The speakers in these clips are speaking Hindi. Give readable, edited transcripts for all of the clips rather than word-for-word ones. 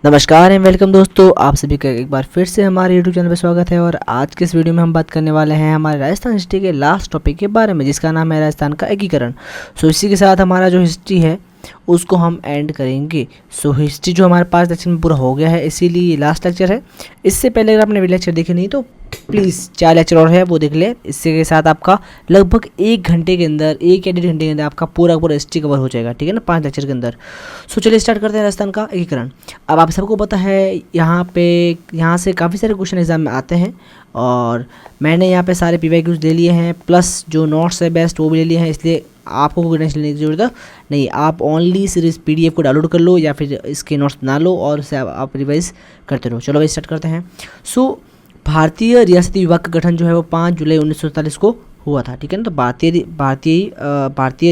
नमस्कार एंड वेलकम दोस्तों, आप सभी का एक बार फिर से हमारे यूट्यूब चैनल पर स्वागत है। और आज के इस वीडियो में हम बात करने वाले हैं हमारे राजस्थान हिस्ट्री के लास्ट टॉपिक के बारे में, जिसका नाम है राजस्थान का एकीकरण। इसी के साथ हमारा जो हिस्ट्री है उसको हम एंड करेंगे। हिस्ट्री जो हमारे पास लेक्चर में पूरा हो गया है, इसीलिए ये लास्ट लेक्चर है। इससे पहले अगर आपने लेक्चर देखे नहीं तो प्लीज़ 4 लेक्चर और है वो देख ले। इससे के साथ आपका लगभग 1 घंटे के अंदर, 1 या 1.5 घंटे के अंदर आपका पूरा हिस्ट्री कवर हो जाएगा, ठीक है ना, 5 लेक्चर के अंदर। चलिए स्टार्ट करते हैं राजस्थान का एकीकरण। अब आप सबको पता है यहाँ से काफ़ी सारे क्वेश्चन एग्जाम में आते हैं, और मैंने यहाँ पे सारे PYQs ले लिए हैं, प्लस जो नोट्स है बेस्ट वो भी ले लिए हैं। इसलिए आपको कोई टेंशन लेने की जरूरत नहीं, आप ओनली सिर्फ इस PDF को डाउनलोड कर लो या फिर इसके नोट्स बना लो और उसे आप रिवाइज करते रहो। चलो भाई स्टार्ट करते हैं। भारतीय रियासती विभाग का गठन जो है वो 5 जुलाई 1947 को हुआ था, ठीक है ना। तो भारतीय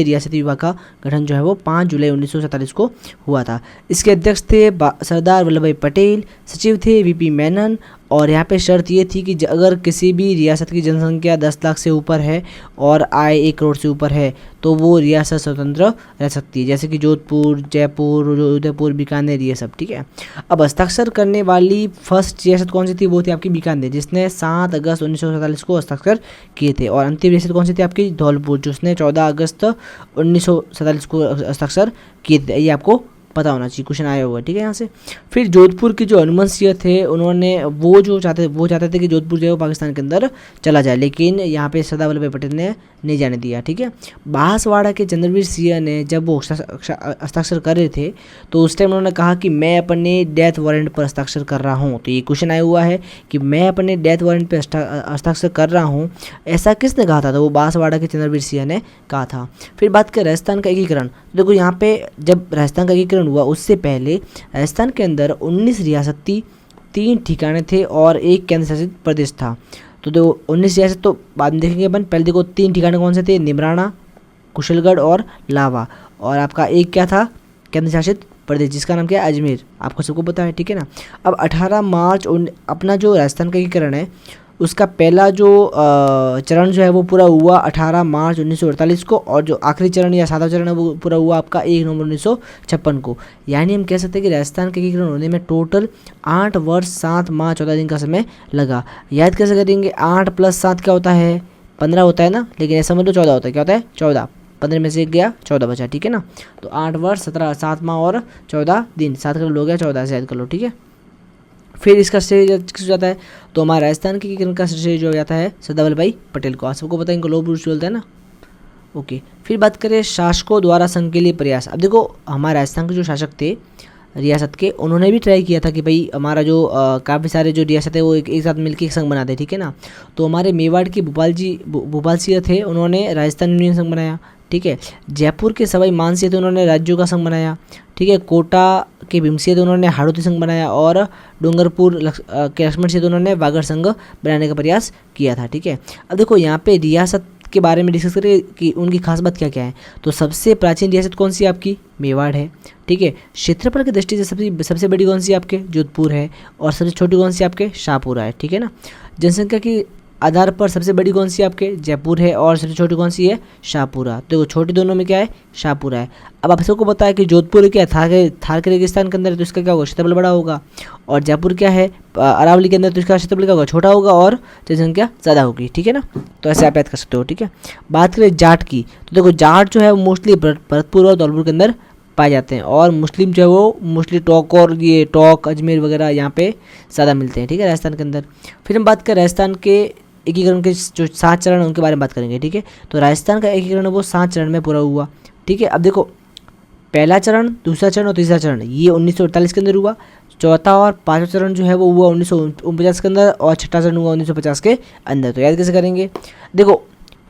रियासती विभाग का गठन जो है वो 5 जुलाई 1947 को हुआ था। इसके अध्यक्ष थे सरदार वल्लभ भाई पटेल, सचिव थे VP मेनन। और यहाँ पे शर्त ये थी कि अगर किसी भी रियासत की जनसंख्या 10 लाख से ऊपर है और आय 1 करोड़ से ऊपर है तो वो रियासत स्वतंत्र रह सकती है, जैसे कि जोधपुर, जयपुर, उदयपुर, बीकानेर, ये सब, ठीक है। अब हस्ताक्षर करने वाली फर्स्ट रियासत कौन सी थी? वो थी आपकी बीकानेर, जिसने 7 अगस्त 1947 को हस्ताक्षर किए थे। और अंतिम रियासत कौन सी थी? आपकी धौलपुर, जिसने 14 अगस्त 1947 को हस्ताक्षर किए थे। ये आपको पता होना चाहिए, क्वेश्चन आया हुआ है, ठीक है। यहाँ से फिर जोधपुर के जो हनुमंत थे, उन्होंने वो चाहते थे कि जोधपुर जो है वो पाकिस्तान के अंदर चला जाए, लेकिन यहाँ पे सरदार वल्लभ भाई पटेल ने नहीं जाने दिया, ठीक है। बांसवाड़ा के चंद्रवीर सिंह ने जब वो हस्ताक्षर कर रहे थे तो उस टाइम उन्होंने कहा कि मैं अपने डेथ वारंट पर हस्ताक्षर कर रहा हूँ। तो ये क्वेश्चन आया हुआ है कि मैं अपने डेथ वारंट पर हस्ताक्षर कर रहा हूँ, ऐसा किसने कहा था? तो वो बांसवाड़ा के चंद्रवीर सिंह ने कहा था। फिर बात करें राजस्थान का एकीकरण। देखो यहाँ पे जब राजस्थान का एकीकरण हुआ उससे पहले राजस्थान के अंदर 19 रियासती, 3 ठिकाने थे और 1 केंद्र शासित प्रदेश था। तो 19 रियासत तो बाद में देखेंगे अपन। पहले देखो 3 ठिकाने कौन से थे? निमराना, कुशलगढ़ और लावा। और आपका एक क्या था? केंद्र शासित प्रदेश, जिसका नाम क्या है? अजमेर। आपको सबको पता है, ठीक है ना। अब 18 मार्च अपना जो राजस्थान का एकीकरण है उसका पहला जो चरण जो है वो पूरा हुआ 18 मार्च 1948 को, और जो आखिरी चरण या 7वां चरण है वो पूरा हुआ आपका 1 नवंबर 1956 को। यानी हम कह सकते हैं कि राजस्थान के एकीकरण होने में टोटल 8 वर्ष 7 माह 14 दिन का समय लगा। याद कैसे करेंगे? 8 + 7 क्या होता है? 15 होता है ना, लेकिन ऐसा मतलब 14 होता है। क्या होता है? 14। 15 में से 1 गया, 14 बचा, ठीक है ना। तो 8 वर्ष 7 माह और 14 दिन, 7 कर लो गया 14 से याद कर लो, ठीक है। फिर इसका श्रेय किस हो जाता है? तो हमारा राजस्थान के एकीकरण का श्रेय जो जाता है सरदार वल्लभ भाई पटेल को। आप सबको पता है, इनको लौह पुरुष बोलते हैं ना। ओके, फिर बात करें शासकों द्वारा संघ के लिए प्रयास। अब देखो हमारे राजस्थान के जो शासक थे रियासत के, उन्होंने भी ट्राई किया था कि भाई हमारा जो काफ़ी सारे जो रियासत है वो एक साथ मिलकर एक संघ बना दे, ठीक है ना। तो हमारे मेवाड़ के भोपाल सिंह थे, उन्होंने राजस्थान यूनियन संघ बनाया, ठीक है। जयपुर के सवाई मानसिंह थे, उन्होंने राज्यों का संघ बनाया, ठीक है। कोटा के भीमसिंह थे, उन्होंने हाड़ौती संघ बनाया। और डूंगरपुर के लक्ष्मण सिंह थे, उन्होंने वागड़ संघ बनाने का प्रयास किया था, ठीक है। अब देखो यहाँ पे रियासत के बारे में डिस्कस करें कि उनकी खास बात क्या क्या है। तो सबसे प्राचीन रियासत कौन सी है? आपकी मेवाड़ है, ठीक है। क्षेत्रफल की दृष्टि से सबसे बड़ी कौन सी है? आपके जोधपुर है। और सबसे छोटी कौन सी आपके? शाहपुरा है, ठीक है ना। जनसंख्या की आधार पर सबसे बड़ी कौन सी है? आपके जयपुर है। और सबसे छोटी कौन सी है? शाहपुरा। तो छोटी दोनों में क्या है? शाहपुरा है। अब आप सबको पता है कि जोधपुर क्या है? थार के रेगिस्तान के अंदर है, तो इसका क्या होगा? क्षेत्रफल बड़ा होगा। और जयपुर क्या है? अरावली के अंदर, तो इसका क्षेत्रफल क्या होगा? छोटा होगा और जनसंख्या ज़्यादा होगी, ठीक है ना। तो ऐसे आप याद कर सकते हो, ठीक है। बात करें जाट की, तो देखो जाट जो है वो मोस्टली भरतपुर और धौलपुर के अंदर पाए जाते हैं। और मुस्लिम जो है वो मोस्टली टोंक और ये टोंक, अजमेर वगैरह यहाँ पे ज़्यादा मिलते हैं, ठीक है, राजस्थान के अंदर। फिर हम बात करें राजस्थान के एकीकरण के जो 7 चरण हैं उनके बारे में बात करेंगे, ठीक है। तो राजस्थान का एकीकरण वो 7 चरण में पूरा हुआ, ठीक है। अब देखो पहला चरण, दूसरा चरण और तीसरा चरण ये 1948 के अंदर हुआ। चौथा और 5वां चरण जो है वो हुआ 1949 के अंदर। और छठा चरण हुआ 1950 के अंदर। तो याद कैसे करेंगे? देखो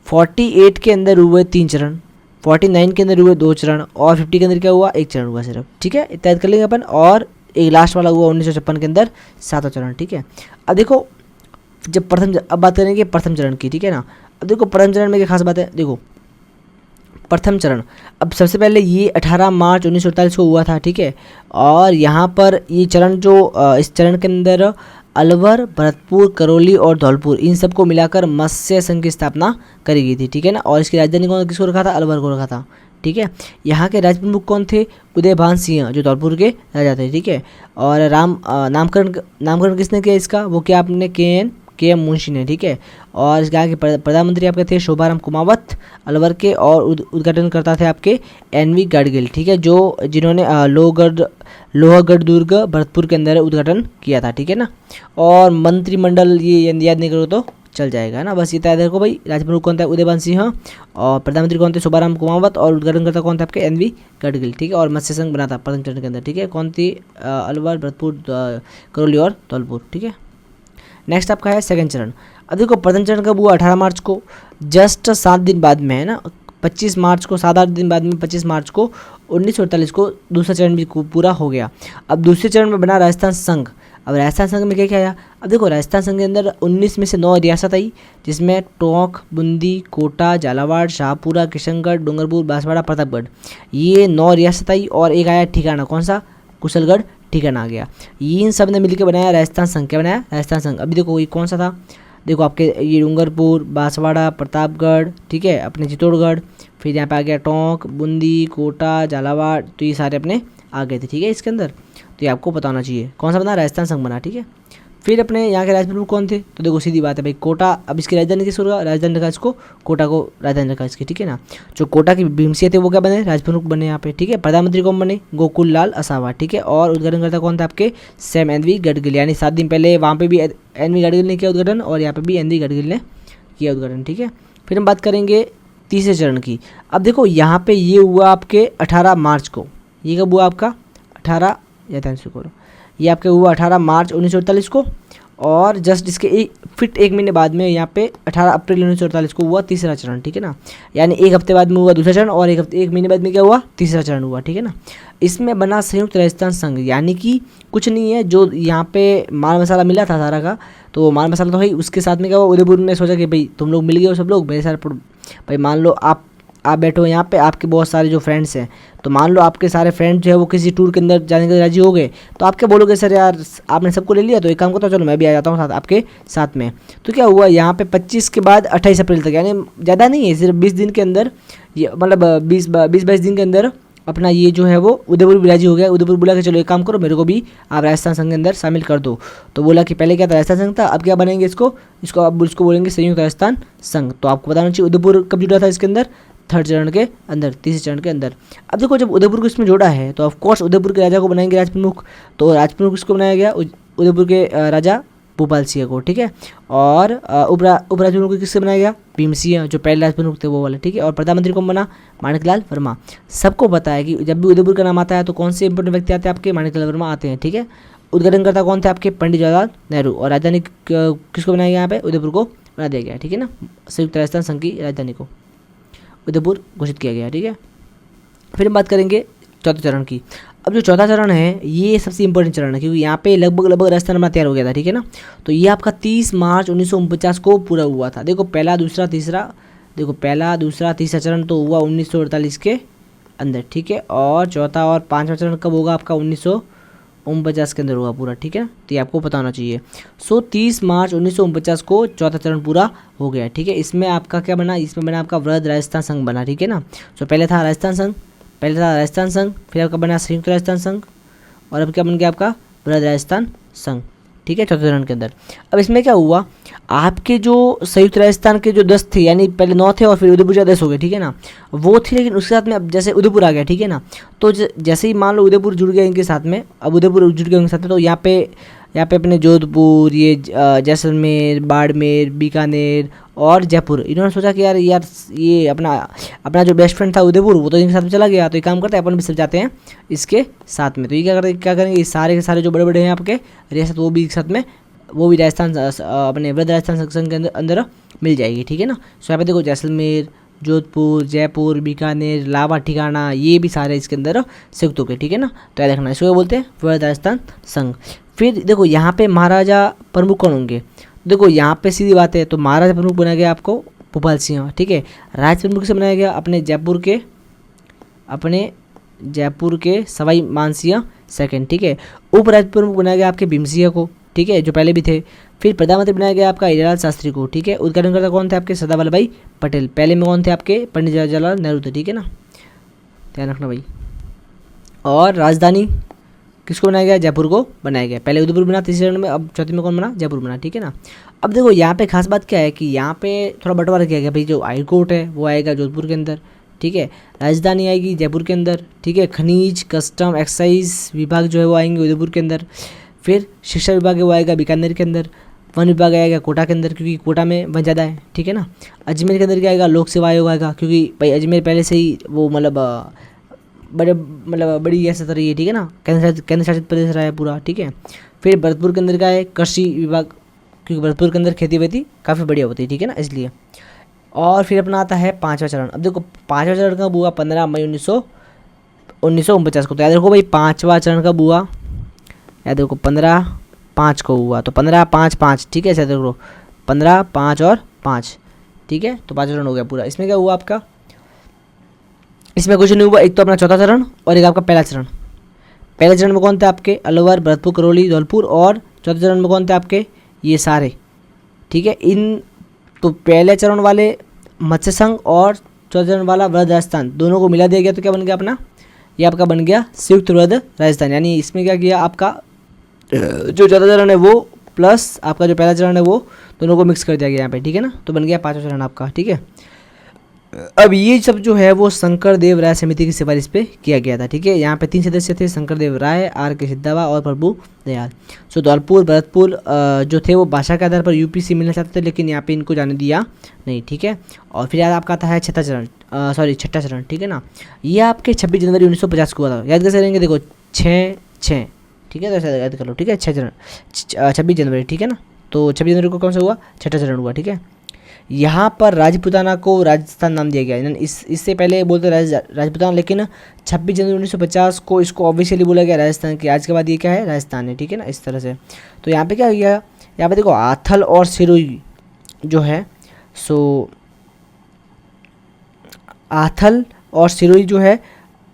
48 के अंदर हुए 3 चरण, 49 के अंदर हुए 2 चरण, और 50 के अंदर क्या हुआ? 1 चरण हुआ सिर्फ, ठीक है। इतना याद कर लेंगे अपन। और एक लास्ट वाला हुआ 1956 के अंदर 7वां चरण, ठीक है। अब देखो अब बात करेंगे प्रथम चरण की, ठीक है ना। अब देखो प्रथम चरण में क्या खास बात है? देखो प्रथम चरण, अब सबसे पहले ये 18 मार्च 1948 को हुआ था, ठीक है। और यहाँ पर ये चरण जो इस चरण के अंदर अलवर, भरतपुर, करौली और धौलपुर इन सबको मिलाकर मत्स्य संघ की स्थापना करी गई थी, ठीक है ना। और इसकी राजधानी किसको रखा था? अलवर को रखा था, ठीक है। यहाँ के राज प्रमुख कौन थे? उदयभान सिंह, जो धौलपुर के राजा थे, ठीक है। और नामकरण किसने किया इसका? वो क्या आपने के एम मुंशी ने, ठीक है। और इस गाँव के प्रधानमंत्री आपके थे शोभाराम कुमावत अलवर के, और उद्घाटन करता थे आपके एनवी गाडगिल, ठीक है, जो जिन्होंने लोहगढ़ दुर्ग भरतपुर के अंदर उद्घाटन किया था, ठीक है ना। और मंत्रिमंडल ये याद नहीं करो तो चल जाएगा ना, बस ये तय देखो भाई। राज प्रमुख कौन था? उदयभान सिंह, और प्रधानमंत्री कौन थे? शोभाराम कुमावत, और उद्घाटन करता कौन था? आपके एनवी गाडगिल, ठीक है। और मत्स्य संघ बना था प्रथम चरण के अंदर, ठीक है। कौन थी? अलवर, भरतपुर, करौली और धौलपुर, ठीक है। नेक्स्ट आपका है सेकंड चरण। अब देखो प्रथम चरण कब हुआ? 18 मार्च को, जस्ट 7 दिन बाद में है ना, 25 मार्च को, 7-8 दिन बाद में 25 मार्च को 1948 को दूसरा चरण भी पूरा हो गया। अब दूसरे चरण में बना राजस्थान संघ। अब राजस्थान संघ में क्या क्या आया? अब देखो राजस्थान संघ के अंदर 19 में से 9 रियासत आई, जिसमें टोंक, बूंदी, कोटा, झालावाड़, शाहपुरा, किशनगढ़, डूंगरपुर, बांसवाड़ा, प्रतापगढ़, ये 9 रियासत आई। और एक आया ठिकाना, कौन सा? कुशलगढ़ ठिकाना आ गया। इन सब ने मिलकर बनाया राजस्थान संघ। क्या बनाया? राजस्थान संघ। अभी देखो ये कौन सा था? देखो आपके ये डूंगरपुर, बांसवाड़ा, प्रतापगढ़, ठीक है, अपने चित्तौड़गढ़, फिर यहाँ पे आ गया टोंक, बूंदी, कोटा, झालावाड़, तो ये सारे अपने आ गए थे, ठीक है, इसके अंदर। तो ये आपको पता होना चाहिए कौन सा बना? राजस्थान संघ बना, ठीक है। फिर अपने यहाँ के राज प्रमुख कौन थे? तो देखो सीधी बात है भाई, कोटा। अब इसकी राजधानी किस होगा? राजधानी रखा इसको, कोटा को राजधानी रखा इसकी, ठीक है ना। जो कोटा की भीमसिया थे वो क्या बने? राज प्रमुख बने यहाँ पे, ठीक है। प्रधानमंत्री कौन बने? गोकुल लाल असावा, ठीक है। और उद्घाटन करता कौन था? आपके सैम एनवी गडगिल, यानी 7 दिन पहले वहाँ पे भी एनवी गडगिल ने किया उद्घाटन, और यहाँ पे भी एनवी गडगिल ने किया उद्घाटन, ठीक है। फिर हम बात करेंगे तीसरे चरण की। अब देखो यहाँ पे ये हुआ आपके 18 मार्च को। ये कब हुआ आपका? 18 या ध्यान से करो, ये आपके हुआ 18 मार्च 1948 को। और जस्ट इसके एक महीने बाद में यहाँ पे 18 अप्रैल 1948 को हुआ तीसरा चरण, ठीक है ना। यानी एक हफ्ते बाद में हुआ दूसरा चरण, और एक महीने बाद में क्या हुआ? तीसरा चरण हुआ, ठीक है ना। इसमें बना संयुक्त राजस्थान संघ, यानी कि कुछ नहीं है, जो यहाँ पे माल मसाला मिला था सारा का, तो माल मसाला तो भाई उसके साथ में क्या हुआ? उदयपुर ने सोचा कि भाई तुम लोग मिल गए हो सब लोग, मेरे सारे भाई मान लो आप बैठो यहाँ पे, आपके बहुत सारे जो फ्रेंड्स हैं, तो मान लो आपके सारे फ्रेंड जो है वो किसी टूर के अंदर जाने के राजी हो गए, तो आप क्या बोलोगे? सर यार आपने सबको ले लिया, तो एक काम करता हूँ, चलो मैं भी आ जाता हूँ आपके साथ में। तो क्या हुआ यहाँ पे 25 के बाद 28 अप्रैल तक, यानी ज़्यादा नहीं है, सिर्फ 20 दिन के अंदर, ये मतलब 20-22 दिन के अंदर अपना ये जो है वो उदयपुर भी राजी हो गया। उदयपुर बोला कि चलो एक काम करो, मेरे को भी आप राजस्थान संघ के अंदर शामिल कर दो। तो बोला कि पहले क्या था? राजस्थान संघ था, अब क्या बनेंगे इसको अब इसको बोलेंगे संयुक्त राजस्थान संघ। तो आपको बताना चाहिए उदयपुर कब जुड़ा था इसके अंदर? थर्ड चरण के अंदर, तीसरे चरण के अंदर। अब देखो जब उदयपुर को इसमें जोड़ा है, तो ऑफकोर्स उदयपुर के राजा को बनाएंगे राज प्रमुख। तो राज प्रमुख किसको बनाया गया? उदयपुर के राजा भूपाल सिंह को, ठीक है। और उपराज प्रमुख को किससे बनाया गया? भीम सिंह, जो पहले राज प्रमुख थे वो वाले, ठीक है। और प्रधानमंत्री कौन बना? माणिकलाल वर्मा। सबको पता है कि जब भी उदयपुर का नाम आता है तो कौन से इंपोर्टेंट व्यक्ति आते हैं? आपके माणिकलाल वर्मा आते हैं, ठीक है। उद्घाटन करता कौन थे? आपके पंडित जवाहरलाल नेहरू। और राजधानी किसको बनाया गया? यहाँ पे उदयपुर को बना दिया गया, ठीक है ना। संयुक्त राजस्थान संघ की राजधानी को उदयपुर घोषित किया गया, ठीक है। फिर हम बात करेंगे चौथे चरण की। अब जो चौथा चरण है ये सबसे इंपॉर्टेंट चरण है, क्योंकि यहाँ पे लगभग राजस्थान अपना तैयार हो गया था, ठीक है ना। तो ये आपका 30 मार्च 1949 को पूरा हुआ था। देखो पहला दूसरा तीसरा चरण तो हुआ 1948 के अंदर, ठीक है। और चौथा और पांचवा चरण कब होगा? आपका 1949 के अंदर होगा पूरा, ठीक है। तो ये आपको पता होना चाहिए। 30 मार्च 1949 को चौथा चरण पूरा हो गया, ठीक है। इसमें आपका क्या बना? इसमें बना आपका वृहद राजस्थान संघ बना, ठीक है ना। पहले था राजस्थान संघ, फिर आपका बना संयुक्त राजस्थान संघ, और अब क्या बन गया आपका? वृहद राजस्थान संघ, ठीक है, चौथे चरण के अंदर। अब इसमें क्या हुआ? आपके जो संयुक्त राजस्थान के जो 10 थे, यानी पहले 9 थे और फिर उदयपुर 10 हो गए, ठीक है ना, वो थी। लेकिन उसके साथ में अब जैसे उदयपुर आ गया, ठीक है ना, तो जैसे ही मान लो उदयपुर जुड़ गया इनके साथ में, अब उदयपुर जुड़ गया उनके साथ में, तो यहाँ पे अपने जोधपुर, ये जैसलमेर, बाड़मेर, बीकानेर और जयपुर, इन्होंने सोचा कि यार ये अपना जो बेस्ट फ्रेंड था उदयपुर, वो तो इनके साथ में चला गया, तो ये काम करते हैं अपन भी सब जाते हैं इसके साथ में। तो ये क्या करेंगे? सारे के सारे जो बड़े बड़े हैं आपके रियासत, वो भी एक साथ में, वो भी राजस्थान अपने वृहद राजस्थान संघ के अंदर मिल जाएगी, ठीक है ना। यहाँ पे देखो जैसलमेर, जोधपुर, जयपुर, बीकानेर, लावा ठिकाना, ये भी सारे इसके अंदर संयुक्त हो गए, ठीक है ना। तो याद रखना, इसको बोलते हैं वृहद राजस्थान संघ। फिर देखो यहाँ पे महाराजा प्रमुख कौन होंगे? देखो यहाँ पे सीधी बात है, तो महाराजा प्रमुख बनाया गया आपको भूपाल सिंह, ठीक है। राज प्रमुख से बनाया गया अपने जयपुर के सवाई मानसिंह सेकंड, ठीक है। उपराज प्रमुख बनाया गया आपके भीम सिंह को, ठीक है, जो पहले भी थे। फिर प्रधानमंत्री बनाया गया आपका हीरालाल शास्त्री को, ठीक है। उद्घाटन करता कौन थे? आपके सरदार वल्लभ भाई पटेल। पहले में कौन थे? आपके पंडित जवाहरलाल नेहरू थे, ठीक है ना। ध्यान रखना भाई। और राजधानी किसको बनाया गया, जयपुर को बनाया गया। पहले उदयपुर बना तीसरे चरण में, अब चौथे में कौन बना, जयपुर बना, ठीक है ना। अब देखो यहाँ पे खास बात क्या है कि यहाँ पे थोड़ा बंटवारा किया गया भाई, जो हाई कोर्ट है वो आएगा जोधपुर के अंदर, ठीक है। राजधानी आएगी जयपुर के अंदर, ठीक है। खनिज, कस्टम, एक्साइज विभाग जो है वो आएंगे उदयपुर के अंदर। फिर शिक्षा विभाग है वो आएगा बीकानेर के अंदर। वन विभाग आएगा कोटा के अंदर, क्योंकि कोटा में वन ज़्यादा है, ठीक है ना। अजमेर के अंदर क्या आएगा, लोक सेवा आयोग आएगा, क्योंकि भाई अजमेर पहले से ही वो बड़ी रियासत रही है, ठीक है ना, केंद्र शासित प्रदेश रहा है पूरा, ठीक है। फिर भरतपुर के अंदर क्या है, कृषि विभाग, क्योंकि भरतपुर के अंदर खेती वेती काफ़ी बढ़िया होती है, ठीक है ना, इसलिए। और फिर अपना आता है 5वां चरण। अब देखो 5वां चरण कब हुआ, 15 मई 1949 को। तो याद रखो भाई 5वां चरण कब हुआ, याद रखो 15/5 को हुआ। तो 15/5/5, ठीक है, ऐसे देखो 15, 5 और 5, ठीक है। तो 5 चरण हो गया पूरा। इसमें क्या हुआ आपका, इसमें कुछ नहीं हुआ। एक तो अपना चौथा चरण और एक आपका पहला चरण। पहले चरण में कौन थे आपके, अलवर, भरतपुर, करौली, धौलपुर। और चौथे चरण में कौन थे आपके, ये सारे, ठीक है। इन तो पहले चरण वाले मत्स्य संघ और चौथे चरण वाला वृहद राजस्थान दोनों को मिला दिया गया। तो क्या बन गया अपना, ये आपका बन गया संयुक्त वृहद राजस्थान। यानी इसमें क्या किया आपका, जो चौथा चरण है वो प्लस आपका जो पहला चरण है वो दोनों को मिक्स कर दिया गया यहाँ पे, ठीक है ना। तो बन गया 5वां चरण आपका, ठीक है। अब ये सब जो है वो शंकर देव राय समिति की सिफारिश पे किया गया था, ठीक है। यहाँ पे 3 सदस्य थे, शंकर देव राय, R.K. सिद्धवा और प्रभु दयाल। सो धौलपुर, भरतपुर जो थे वो भाषा के आधार पर यूपी से मिलना चाहते थे, लेकिन यहाँ पे इनको जाने दिया नहीं, ठीक है। और फिर याद आपका आता है छठा चरण, ठीक है ना। ये आपके 26 जनवरी 1950 को हुआ था। याद कैसे रहेंगे, देखो 6/6, ठीक है, तो ऐसा याद कर लो, ठीक है। 26 जनवरी, ठीक है ना। तो 26 जनवरी को कौन सा हुआ, छठा चरण हुआ, ठीक है। यहाँ पर राजपूताना को राजस्थान नाम दिया गया। इससे पहले बोलते राजपूताना, लेकिन 26 जनवरी 1950 को इसको ऑफिशियली बोला गया राजस्थान की। आज के बाद ये क्या है, राजस्थान है, ठीक है ना, इस तरह से। तो यहाँ पे क्या किया, यहाँ पे देखो आथल और सिरोही जो है, सो आथल और सिरोही जो है,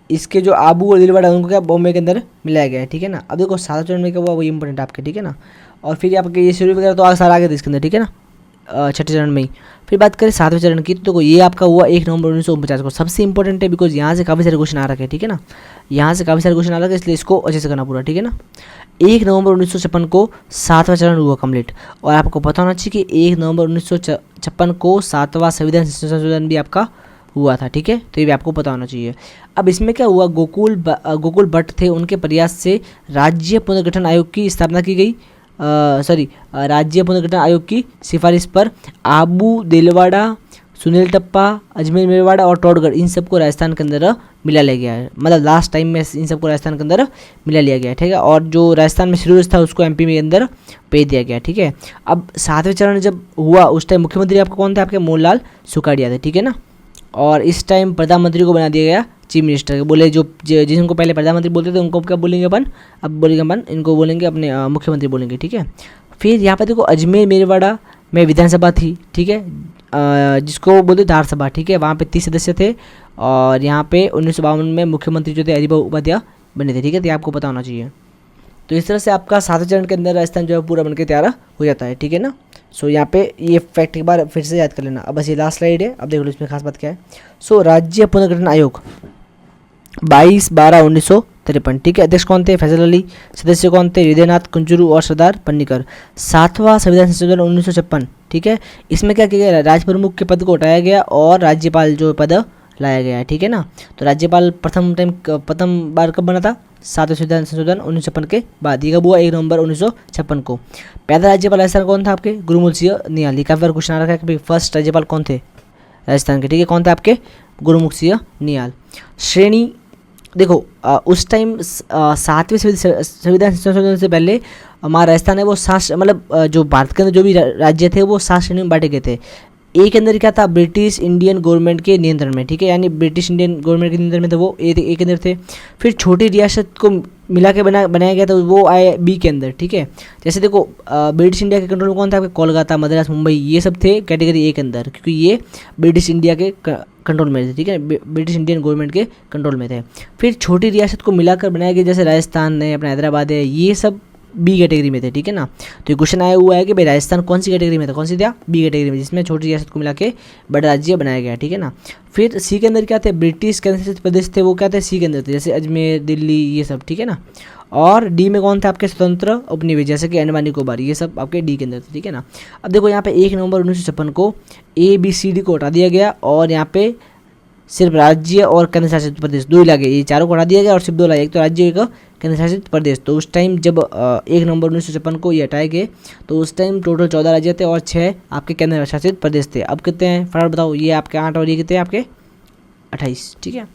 इसके जो आबू और दिलवाड़ा उनको क्या बॉम्बे के अंदर मिलाया गया है, ठीक है ना। अब देखो 7वें चरण में क्या हुआ वो इंपॉर्टेंट आपके, ठीक है ना। और फिर आपके ये सिरोही वगैरह तो सारा आगे थे इसके अंदर, ठीक है ना, छठे चरण में ही। फिर बात करें 7वें चरण की, तो ये आपका हुआ 1 नवंबर 1949 को। सबसे इंपॉर्टेंट है बिकॉज यहाँ से काफ़ी सारे क्वेश्चन आ रखे हैं, ठीक है ना, यहाँ से काफ़ी सारे क्वेश्चन आ रखे हैं, इसलिए इसको अच्छे से करना पूरा, ठीक है ना। 1 नवंबर 1956 को 7वां चरण हुआ कंप्लीट। और आपको पता होना चाहिए कि 1 नवंबर 1956 को 7वां संविधान संशोधन भी आपका हुआ था, ठीक है। तो ये भी आपको पता होना चाहिए। अब इसमें क्या हुआ, गोकुल भट्ट थे, उनके प्रयास से राज्य पुनर्गठन आयोग की स्थापना की गई। राज्य पुनर्गठन आयोग की सिफारिश पर आबू, दिलवाड़ा, सुनील टप्पा, अजमेर, मेवाड़ा और टोडगढ़, इन सबको राजस्थान के अंदर मिला लिया गया है। मतलब लास्ट टाइम में इन सबको राजस्थान के अंदर मिला लिया गया है, ठीक है। और जो राजस्थान में सिरोही था उसको MP में अंदर भेज दिया गया, ठीक है। अब 7वें चरण जब हुआ उस टाइम मुख्यमंत्री आपका कौन थे, आपके मोहनलाल सुखाड़िया थे, ठीक है ना। और इस टाइम प्रधानमंत्री को बना दिया गया चीफ मिनिस्टर। बोले जिनको पहले प्रधानमंत्री बोलते थे उनको क्या बोलेंगे अपन, अब बोलेंगे अपन इनको बोलेंगे अपने मुख्यमंत्री बोलेंगे, ठीक है। फिर यहाँ पे देखो अजमेर मेरवाड़ा में विधानसभा थी, ठीक है, जिसको बोलते धार सभा, ठीक है। वहाँ पे 30 सदस्य थे। और यहाँ पे 1952 में मुख्यमंत्री जो थे हरिभाऊ उपाध्याय बने थे, ठीक है। तो ये आपको पता होना चाहिए। तो इस तरह से आपका 7वें चरण के अंदर राजस्थान जो है पूरा बनकर तैयार हो जाता है, ठीक है ना। सो यहाँ पे ये फैक्ट एक बार फिर से याद कर लेना। अब बस ये लास्ट स्लाइड है, अब देख लो इसमें खास बात क्या है। सो राज्य पुनर्गठन आयोग 22/12/1953, ठीक है। अध्यक्ष कौन थे, फैसल अली। सदस्य कौन थे, हृदयनाथ कुंजरू और सरदार पन्नीकर। 7वां संविधान संशोधन 1956, ठीक है। इसमें क्या किया गया, राज्य प्रमुख के पद को हटाया गया और राज्यपाल जो पद लाया गया है, ठीक है ना। तो राज्यपाल प्रथम बार कब बना था, 7वें संविधान संशोधन 1956 के बाद। ये कब हुआ, 1 नवंबर 1956 को। पहला राज्यपाल राजस्थान कौन था आपके, गुरुमूल सिंह निहाल। ये काफी बार क्वेश्चन आ रखा है कि भाई फर्स्ट राज्यपाल कौन थे राजस्थान के, ठीक है। कौन थे आपके, गुरुमुख सिंह निहाल। श्रेणी देखो उस टाइम 7वें संविधान संशोधन से पहले हमारा राजस्थान है वो 7, मतलब जो भारत के अंदर जो भी राज्य थे वो 7 श्रेणी में बांटे गए थे। एक के अंदर क्या था, ब्रिटिश इंडियन गवर्नमेंट के नियंत्रण में, ठीक है, यानी ब्रिटिश इंडियन गवर्नमेंट के नियंत्रण में थे वो एक के अंदर थे। फिर छोटी रियासत को मिला के बनाया गया था, वो आए B के अंदर, ठीक है। जैसे देखो ब्रिटिश इंडिया के कंट्रोल में कौन था आपके, कोलकाता, मद्रास, मुंबई, ये सब थे कैटेगरी A के अंदर, क्योंकि ये ब्रिटिश इंडिया के कंट्रोल में थे, ठीक है, ब्रिटिश इंडियन गवर्नमेंट के कंट्रोल में थे। फिर छोटी रियासत को मिलाकर बनाया गया, जैसे राजस्थान है, अपना हैदराबाद है, ये सब बी कैटेगरी में थे, ठीक है ना। तो ये क्वेश्चन आया हुआ है कि भाई राजस्थान कौन सी कैटेगरी में था, कौन सी था, बी कैटेगरी में, जिसमें छोटी रियासत को मिला के बड़ा राज्य बनाया गया, ठीक है ना। फिर सी के अंदर क्या थे, ब्रिटिश केंद्र शासित प्रदेश थे, वो क्या थे, सी के अंदर थे, जैसे अजमेर, दिल्ली, ये सब, ठीक है ना। और डी में कौन थे आपके स्वतंत्र उपनिवेश, जैसे कि अंडमान निकोबार, ये सब आपके डी के अंदर थे, ठीक है ना। अब देखो यहाँ पे 1 नवंबर 1956 को ABCD को हटा दिया गया और यहाँ पे सिर्फ राज्य और केंद्र शासित प्रदेश 2 ही लगे, ये चारों को हटा दिया गया और सिर्फ 2 लगे, एक तो राज्य, एक केंद्र शासित प्रदेश। तो उस टाइम जब 1 नवंबर 1956 को ये हटाए गए तो उस टाइम टोटल 14 राज्य थे और 6 आपके केंद्र शासित प्रदेश थे। अब कितने हैं फटाफट बताओ, ये आपके 8 और ये कितने हैं आपके 28, ठीक है।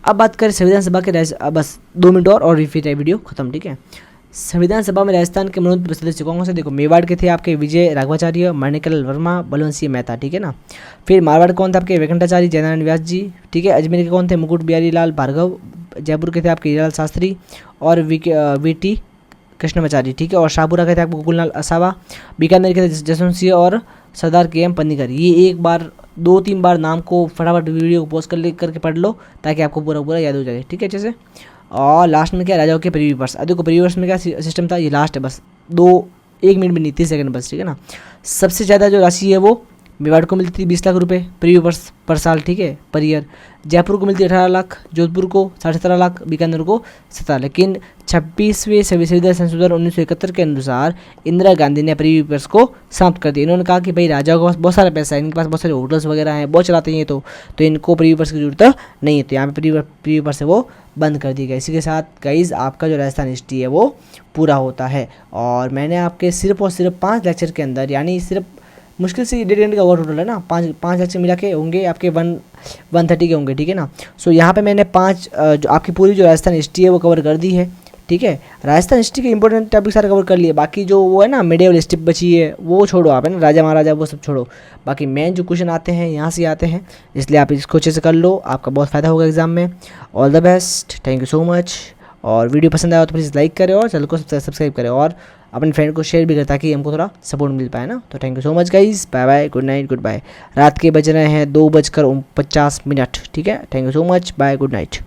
अब बात करें संविधान सभा के बस 2 मिनट और रिपीट है, वीडियो खत्म, ठीक है। संविधान सभा में राजस्थान के मनोनीत सदस्य कौन से, देखो मेवाड़ के थे आपके विजय राघवाचार्य, मणिकलाल वर्मा, बलवंत सिंह मेहता, ठीक है ना। फिर मारवाड़ कौन थे आपके वैकुंठाचार्य, जयनारायण व्यास जी, ठीक है। अजमेर के कौन थे, मुकुट बिहारी लाल भार्गव, जयपुर के थे आपके हीरालाल शास्त्री और VT कृष्णमाचारी, ठीक है। और शाहपुरा के थे आपको गोकुललाल असावा, बीकानेर के थे जसवंत सिंह और सरदार KM पन्नीकर। ये एक बार 2-3 बार नाम को फटाफट वीडियो को पॉज करके पढ़ लो ताकि आपको पूरा याद हो जाए, ठीक है अच्छे से। और लास्ट में क्या राजाओं के प्रीव्यू वर्ष, देखो प्रीव्यू वर्ष में क्या सिस्टम था, ये लास्ट है बस 1 मिनट भी नहीं, 30 सेकंड बस, ठीक है ना। सबसे ज़्यादा जो राशि है वो मेवाड़ को मिलती थी 20 लाख रुपए प्रीव्यू वर्ष पर साल, ठीक है, पर ईयर। जयपुर को मिलती 18 लाख, जोधपुर को 17.5 लाख, बीकानेर को 17। लेकिन 26वें संविधान संशोधन 1971 के अनुसार इंदिरा गांधी ने प्रीव्यू वर्ष को समाप्त कर दिया। इन्होंने कहा कि भाई राजाओं के पास बहुत सारा पैसा है, इनके पास बहुत सारे होटल्स वगैरह हैं, बहुत चलाते हैं, तो इनको प्रीव्यू वर्ष की जरूरत नहीं है, तो यहाँ पे प्रीव्यू वर्ष है वो बंद कर दी गई। इसी के साथ गाइज आपका जो राजस्थान हिस्ट्री है वो पूरा होता है। और मैंने आपके सिर्फ और सिर्फ 5 लेक्चर के अंदर, यानी सिर्फ मुश्किल से 1.5 घंटे का ओवर टोटल है ना, 5 लेक्चर मिला के होंगे आपके 130 के होंगे, ठीक है ना। सो यहाँ पे मैंने 5 जो आपकी पूरी जो राजस्थान हिस्ट्री है वो कवर कर दी है, ठीक है। राजस्थान हिस्ट्री के इंपॉर्टेंट टॉपिक सारे कवर कर लिए, बाकी जो वो है ना मिडियल हिस्ट्री बची है वो छोड़ो आप, है ना, राजा महाराजा वो सब छोड़ो, बाकी मेन जो क्वेश्चन आते हैं यहाँ से आते हैं, इसलिए आप इसको अच्छे से कर लो, आपका बहुत फ़ायदा होगा एग्जाम में। All the best, thank you so much. और वीडियो पसंद आया तो प्लीज़ लाइक करें और चैनल को सब्सक्राइब करें और अपने फ्रेंड को शेयर भी करें ताकि हमको थोड़ा सपोर्ट मिल पाए ना। तो thank you so much guys, bye bye, good night, goodbye. रात के बज रहे हैं 2:50, ठीक है। Thank you so much, bye, good night.